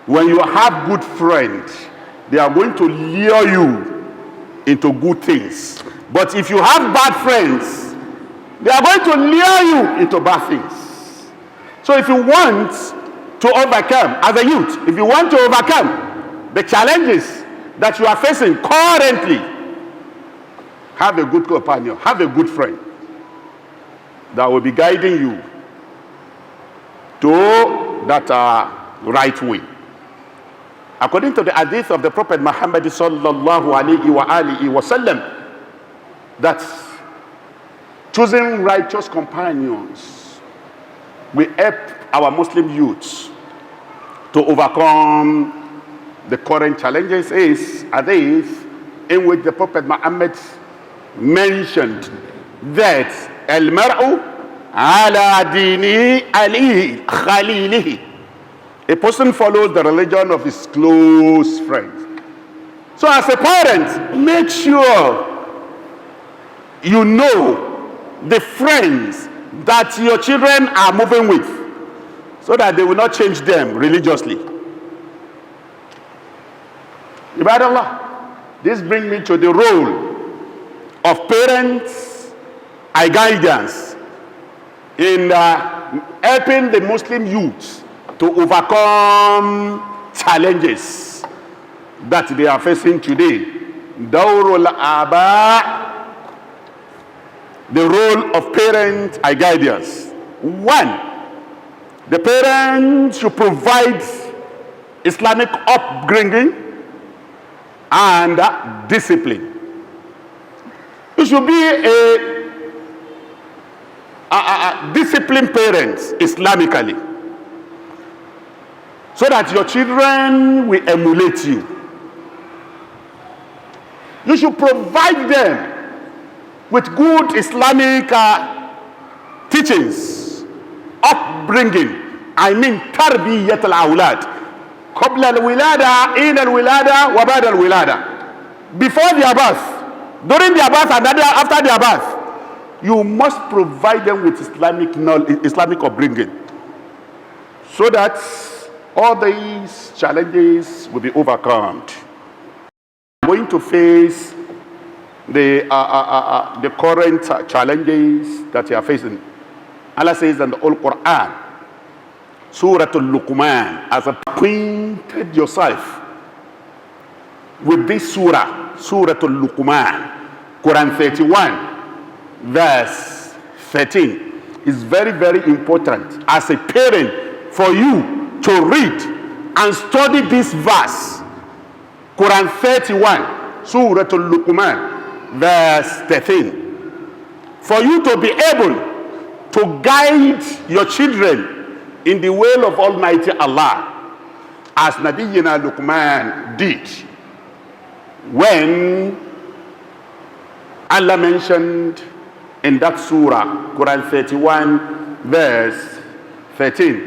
When you have good friends, they are going to lure you into good things. But if you have bad friends, they are going to lure you into bad things. So if you want to overcome, as a youth, if you want to overcome the challenges that you are facing currently, have a good companion, have a good friend that will be guiding you to that right way. According to the hadith of the Prophet Muhammad sallallahu alaihi wasallam, that choosing righteous companions will help our Muslim youths to overcome the current challenges. Is hadith in which the Prophet Muhammad mentioned that al-mar'u ala dini alihi khalilihi. A person follows the religion of his close friends. So as a parent, make sure you know the friends that your children are moving with, so that they will not change them religiously. Ibadallah, this brings me to the role of parents and guidance in helping the Muslim youth to overcome challenges that they are facing today. Dawrul Aba, the role of parents and guidance. One, the parents should provide Islamic upbringing and discipline. You should be a disciplined parent Islamically, so that your children will emulate you. You should provide them with good Islamic teachings, upbringing. I mean, tarbiyat al-awlad. Qabla al-wilada, in al-wilada, wa ba'da al-wilada. Before their birth, during their birth, and after their birth, you must provide them with Islamic knowledge, Islamic upbringing, so that all these challenges will be overcome. We're going to face the current challenges that you are facing. Allah says in the Old Quran, Surah Al-Luqman, as acquainted yourself with this surah, Surah Al-Luqman, Quran 31, verse 13, is very, very important as a parent for you to read and study this verse, Quran 31, Surah Al-Luqman, verse 13, for you to be able to guide your children in the way of Almighty Allah, as Nabiyyina Luqman did when Allah mentioned in that surah, Quran 31, verse 13,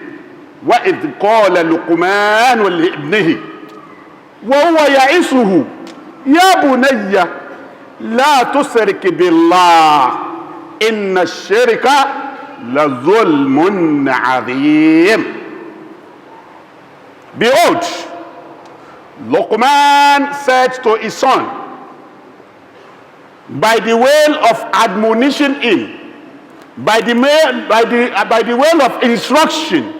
وَإِذْ قَالَ لُقْمَانُ لِابْنِهِ وَهُوَ يَعِظُهُ يَا بُنَيَّ لَا تُشْرِكْ بِاللَّهِ إِنَّ الشِّرْكَ لَظُلْمٌ عَظِيمٌ. Behold, Luqman said to his son, by the way of admonition him, by the way of instruction,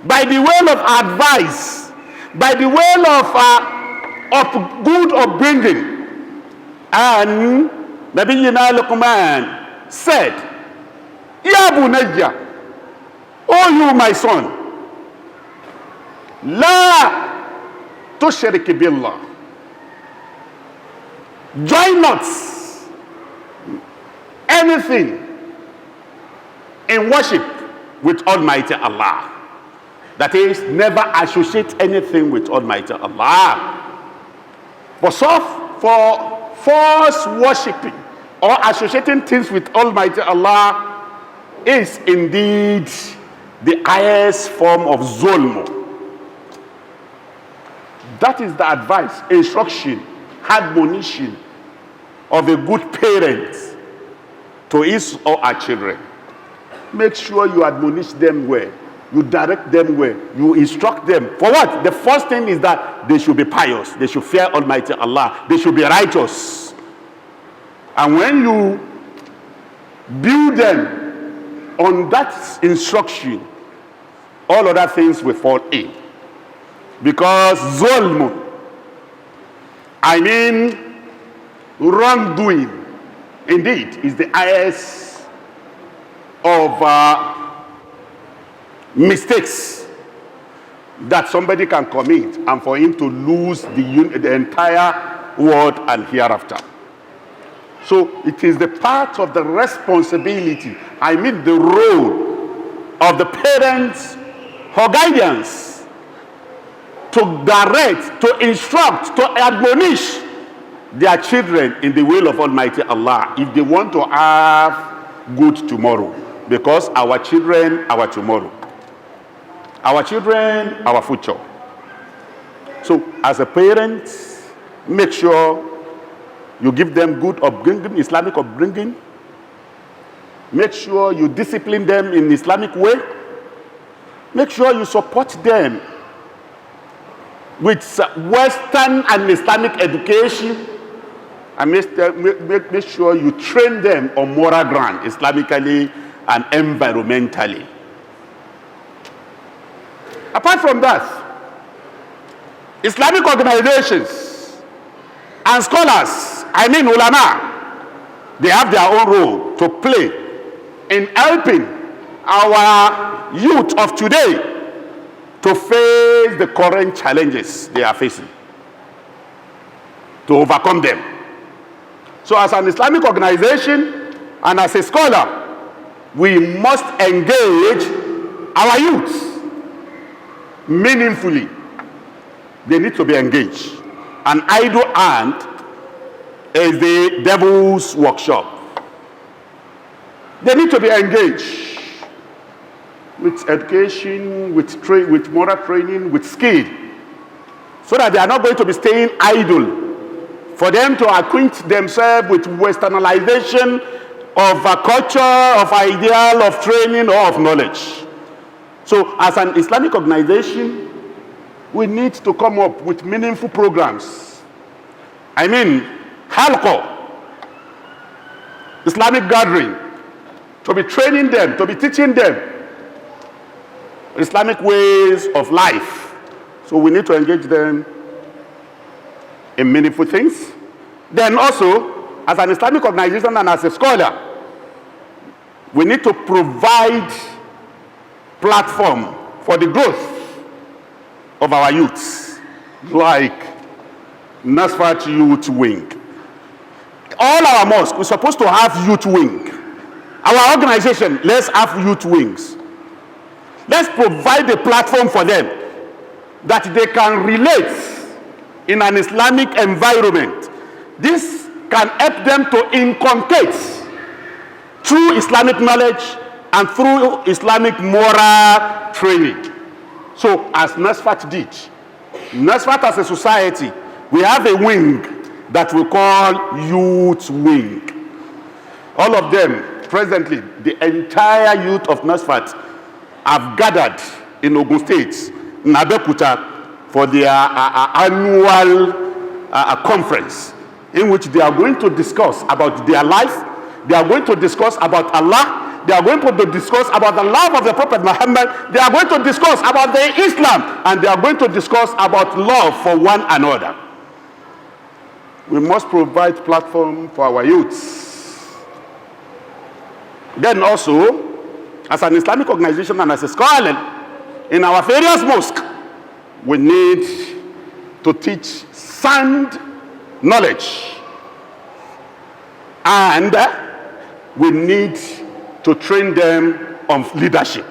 by the way of advice, by the way of good upbringing. And Nabiyyina Luqman said, Ya bunayya, oh you my son, la tushrik billah, join not anything in worship with Almighty Allah. That is, never associate anything with Almighty Allah. For false worshipping or associating things with Almighty Allah is indeed the highest form of zulm. That is the advice, instruction, admonition of a good parent to his or her children. Make sure you admonish them well. You direct them where? You instruct them. For what? The first thing is that they should be pious. They should fear Almighty Allah. They should be righteous. And when you build them on that instruction, all other things will fall in. Because zulm, I mean wrongdoing, indeed, is the highest of mistakes that somebody can commit, and for him to lose the entire world and hereafter. So it is the part of the responsibility, I mean the role of the parents for guidance, to direct, to instruct, to admonish their children in the will of Almighty Allah if they want to have good tomorrow. Because our children, our tomorrow. Our children, our future. So as a parent, make sure you give them good upbringing, Islamic upbringing. Make sure you discipline them in Islamic way. Make sure you support them with Western and Islamic education. And make sure you train them on moral ground, Islamically and environmentally. Apart from that, Islamic organizations and scholars, I mean ulama, they have their own role to play in helping our youth of today to face the current challenges they are facing, to overcome them. So as an Islamic organization and as a scholar, we must engage our youth meaningfully. They need to be engaged. An idle hand is the devil's workshop. They need to be engaged with education, with moral training, with skill, so that they are not going to be staying idle. For them to acquaint themselves with westernization of a culture, of ideal, of training, or of knowledge. So as an Islamic organization, we need to come up with meaningful programs. I mean, halqa, Islamic gathering, to be training them, to be teaching them Islamic ways of life. So we need to engage them in meaningful things. Then also, as an Islamic organization and as a scholar, we need to provide platform for the growth of our youths, like Nasfat Youth Wing. All our mosques, we're supposed to have youth wing. Our organization, let's have youth wings. Let's provide a platform for them that they can relate in an Islamic environment. This can help them to inculcate through Islamic knowledge and through Islamic moral training. So as NASFAT did, NASFAT as a society, we have a wing that we call Youth Wing. All of them, presently, the entire youth of NASFAT have gathered in Ogun State, in Abeokuta, for their annual conference, in which they are going to discuss about their life, they are going to discuss about Allah, they are going to discuss about the love of the Prophet Muhammad, they are going to discuss about the Islam, and they are going to discuss about love for one another. We must provide platform for our youths. Then also, as an Islamic organization and as a scholar, in our various mosques, we need to teach sound knowledge. And we need to train them on leadership.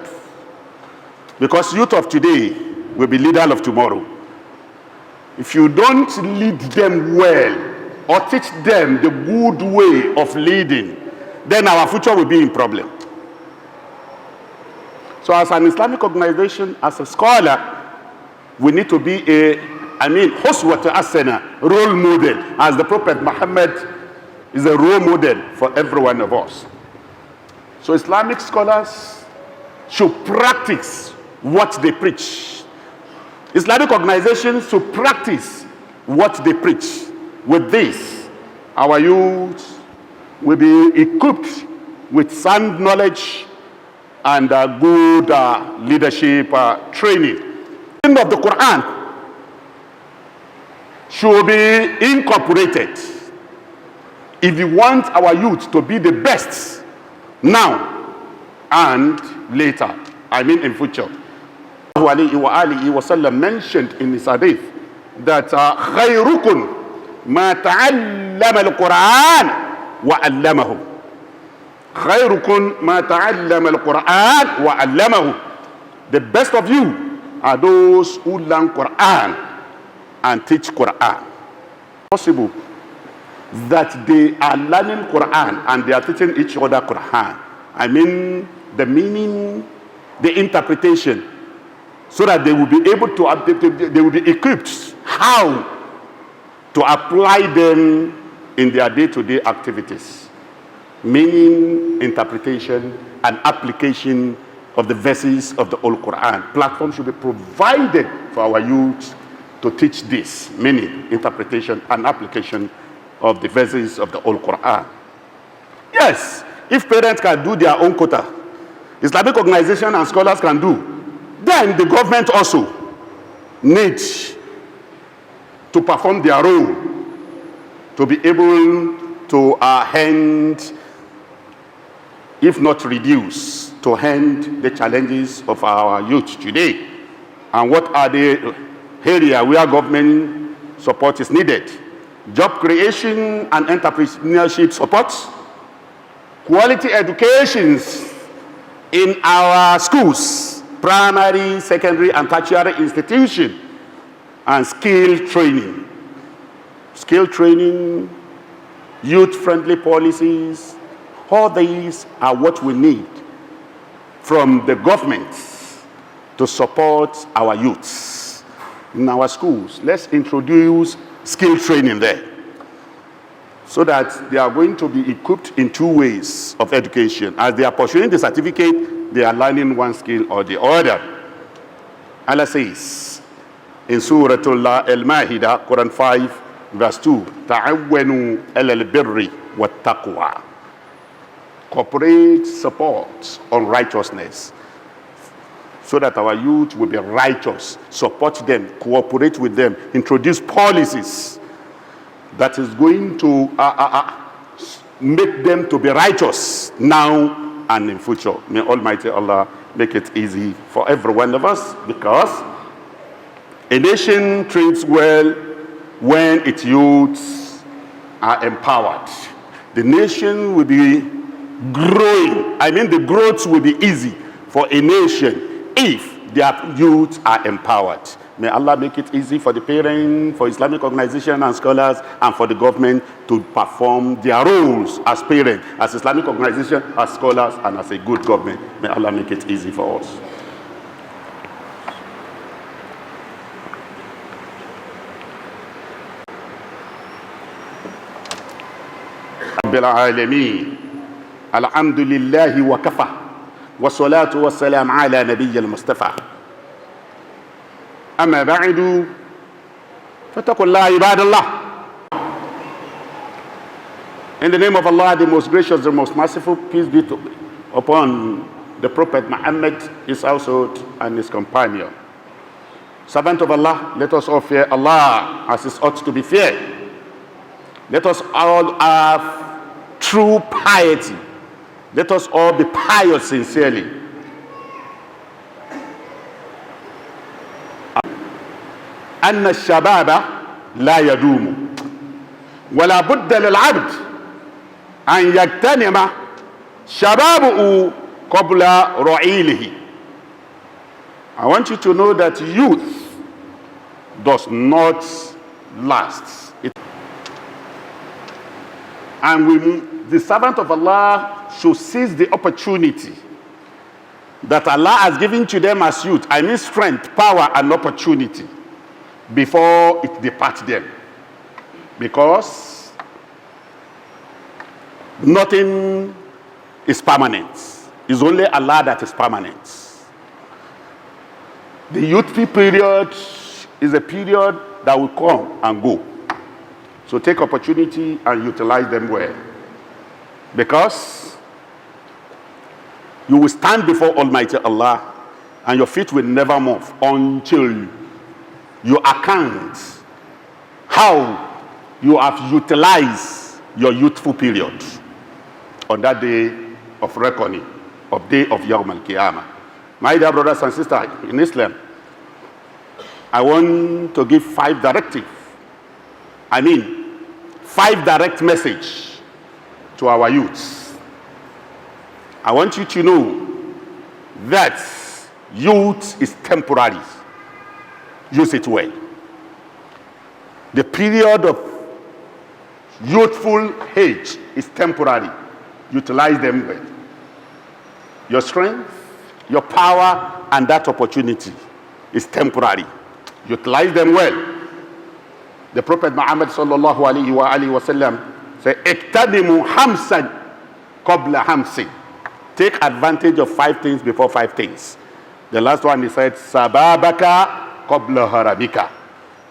Because youth of today will be leaders of tomorrow. If you don't lead them well or teach them the good way of leading, then our future will be in problem. So as an Islamic organization, as a scholar, we need to be Huswat Asana, role model, as the Prophet Muhammad is a role model for every one of us. So Islamic scholars should practice what they preach. Islamic organizations should practice what they preach. With this, our youth will be equipped with sound knowledge and good leadership training. The meaning of the Quran should be incorporated if you want our youth to be the best now and later, I mean in future. Wasallam mentioned in his hadith that khayrukum ma ta'allama al-Quran wa 'allamahu. خيركم ما تعلم القرآن وعلمه. The best of you are those who learn Quran and teach Quran. Possible that they are learning Quran and they are teaching each other Quran. I mean the meaning, the interpretation, so that they will be able to, they will be equipped how to apply them in their day-to-day activities. Meaning, interpretation, and application of the verses of the Holy Quran. Platform should be provided for our youth to teach this, meaning, interpretation, and application of the verses of the Holy Quran. Yes, if parents can do their own quota, Islamic organizations and scholars can do, then the government also needs to perform their role to be able to hand, if not reduce, to hand the challenges of our youth today. And what are the areas where government support is needed? Job creation and entrepreneurship support, quality educations in our schools, primary, secondary, and tertiary institutions, and skill training. Skill training, youth-friendly policies, all these are what we need from the government to support our youths in our schools. Let's introduce skill training there so that they are going to be equipped in two ways of education. As they are pursuing the certificate, they are learning one skill or the other. Allah says in Surah Al-Ma'idah, Quran 5, verse 2, ta'awwanu alal birri wa taqwa. Corporate support on righteousness so that our youth will be righteous. Support them, cooperate with them, introduce policies that is going to make them to be righteous now and in future. May Almighty Allah make it easy for every one of us, because a nation treats well when its youths are empowered. The nation will be growing. I mean, the growth will be easy for a nation if their youth are empowered. May Allah make it easy for the parents, for Islamic organizations and scholars, and for the government to perform their roles as parents, as Islamic organizations, as scholars, and as a good government. May Allah make it easy for us. Rabbil Alameen. Alhamdulillahi wa kafa. Wa salatu wa salam ala nabiy al-Mustafa. Amma ba'du. Fattakullah ibadallah. In the name of Allah, the most gracious, the most merciful, peace be upon the Prophet Muhammad, his household, and his companion. Servant of Allah, let us all fear Allah as is ought to be feared. Let us all have true piety. Let us all be pious sincerely. أن الشباب لا يدوم ولا بد للعبد أن يغتنم شبابه قبل رعيله. I want you to know that youth does not last. And the servant of Allah should seize the opportunity that Allah has given to them as youth. I mean strength, power, and opportunity before it departs them. Because nothing is permanent. It's only Allah that is permanent. The youthful period is a period that will come and go. So take opportunity and utilize them well. Because you will stand before Almighty Allah and your feet will never move until you account how you have utilized your youthful period on that day of reckoning, of day of Yawm al-Qiyamah. My dear brothers and sisters in Islam, I want to give 5 directives. 5 direct message to our youths. I want you to know that youth is temporary. Use it well. The period of youthful age is temporary. Utilize them well. Your strength, your power, and that opportunity is temporary. Utilize them well. The Prophet Muhammad sallallahu alayhi wa sallam said, "Iqtadimu hamsan qabla hamsin." Take advantage of 5 things before 5 things. The last one he said, "Sababaka qabla harabika."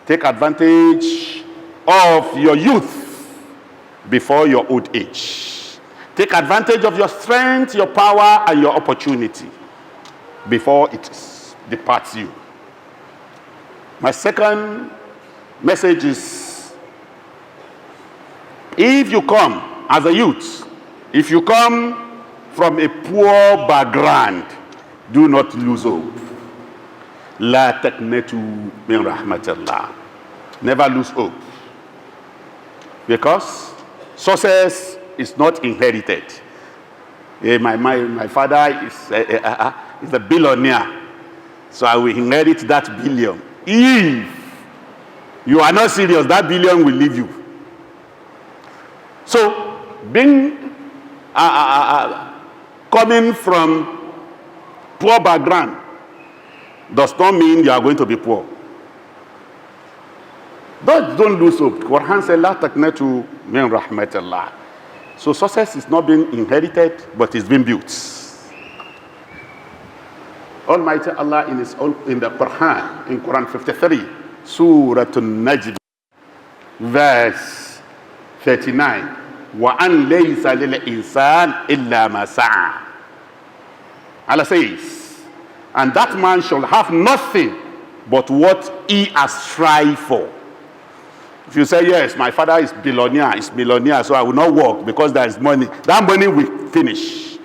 Take advantage of your youth before your old age. Take advantage of your strength, your power, and your opportunity before it departs you. My second message is, if you come as a youth, if you come from a poor background, do not lose hope. La taqnatu min rahmatillah. Never lose hope. Because success is not inherited. My father is a billionaire, so I will inherit that billion. If you are not serious, that billion will leave you. So, being coming from poor background does not mean you are going to be poor. Don't lose hope. Quran says, "La taqnatu min rahmatillah." So success is not being inherited, but it's being built. Almighty Allah in the Quran, in Quran 53, Surah An-Najm, verse 39, وَأَنْ لَيْسَ لِلْإِنسَانِ إِلَّا مَا سَعَى. Allah says, and that man shall have nothing but what he has strived for. If you say, yes, my father is millionaire, so I will not work because there is money, that money will finish.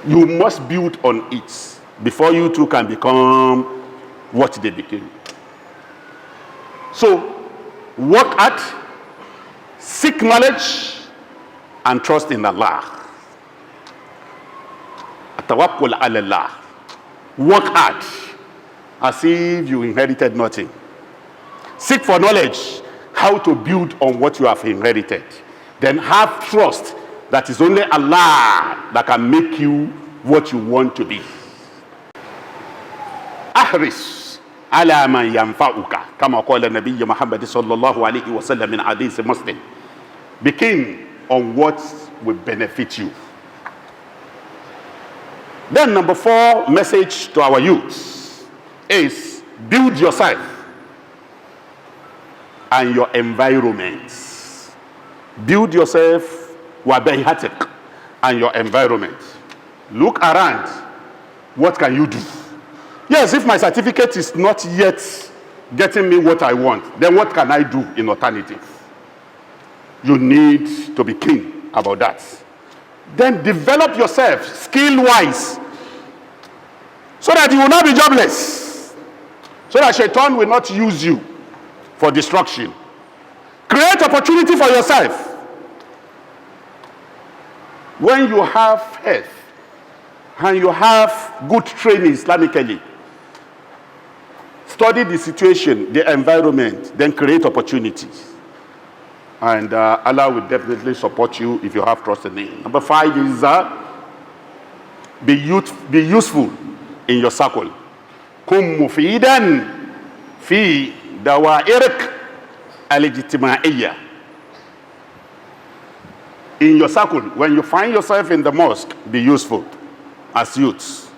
You must build on it before you too can become what they became. So, work at, seek knowledge, and trust in Allah. Tawakkul ala Allah. Work hard as if you inherited nothing. Seek for knowledge, how to build on what you have inherited. Then have trust that is only Allah that can make you what you want to be. Ahris ala man yanfa'uka kama qala Nabiy Muhammad sallallahu alayhi wa sallam in hadith Muslim. Be keen on what will benefit you. Then number 4 message to our youth is build yourself and your environment. Build yourself and your environment. Look around. What can you do? Yes, if my certificate is not yet getting me what I want, then what can I do in alternative? You need to be keen about that. Then develop yourself skill-wise so that you will not be jobless, so that Shaitan will not use you for destruction. Create opportunity for yourself. When you have health and you have good training Islamically, study the situation, the environment, then create opportunities. And Allah will definitely support you if you have trust in Him. Number 5 is be useful in your circle. Kum mufidan fi dawairik al-ijtima'iyya. In your circle, when you find yourself in the mosque, be useful as youths.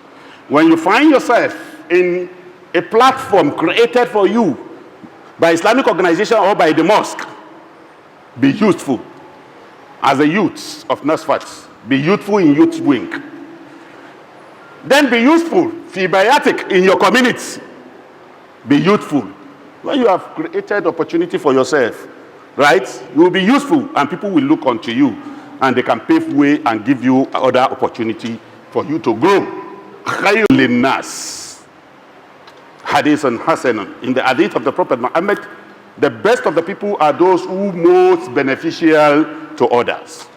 When you find yourself in a platform created for you by Islamic organization or by the mosque, be youthful. As a youth of Nasfat, be youthful in youth wing. Then be useful, fibiotic in your community. Be youthful. When you have created opportunity for yourself, right, you will be useful and people will look unto you and they can pave way and give you other opportunity for you to grow. Khayrul linnas. Hadithun hasanun. In the hadith of the Prophet Muhammad, the best of the people are those who most beneficial to others.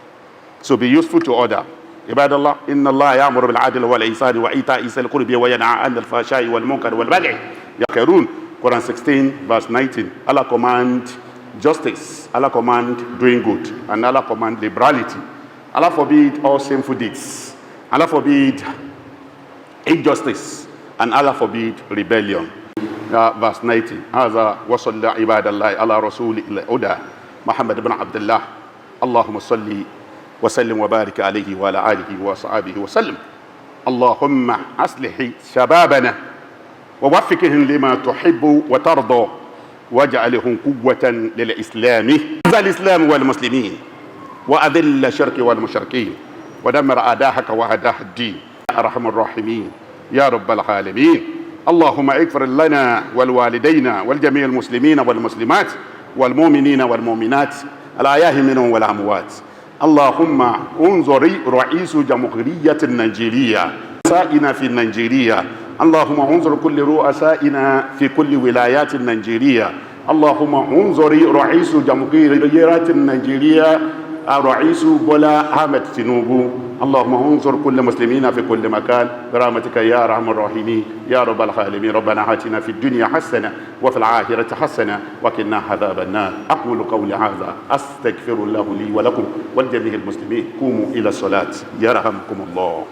So be useful to others. عباد الله إن الله يأمر بالعدل والإحسان وإيتاء ذي القربى وينهى عن الفحشاء والمنكر والبغي يذكرون. Quran 16 verse 19. Allah command justice, Allah command doing good, and Allah command liberality. Allah forbid all sinful deeds. Allah forbid injustice, and Allah forbid rebellion. Verse 19. هذا وصلى عباد الله على رسول الهدى محمد بن عبد الله اللهم صل وسلم وبارك عليه وعلى آله وصحبه وسلم. اللهم أصلح شبابنا ووفقهم لما تحب وترضى واجعلهم قوة للإسلام. أعز الإسلام والمسلمين وأذل الشرك والمشركين ودمر أعداءك وأعداء الدين يا أرحم الراحمين يا رب العالمين. اللهم اغفر لنا والوالدينا والجميع المسلمين والمسلمات والمؤمنين والمؤمنات الأحياء منهم والأموات. اللهم انظر رئيس جمهورية نيجيريا رؤسائنا في نيجيريا. اللهم انظر كل رؤسائنا في كل ولايات نيجيريا. اللهم انظر رئيس جمهورية نيجيريا رئيس بولا أحمد تينوبو. اللهم انصر كل مسلمين في كل مكان برحمتك يا ارحم الراحمين يا رب العالمين. ربنا آتنا في الدنيا حسنة وفي الآخرة حسنة وقنا عذاب النار. أقول قولي هذا أستغفر الله لي ولكم ولجميع المسلمين. قوموا إلى الصلاة يرحمكم الله.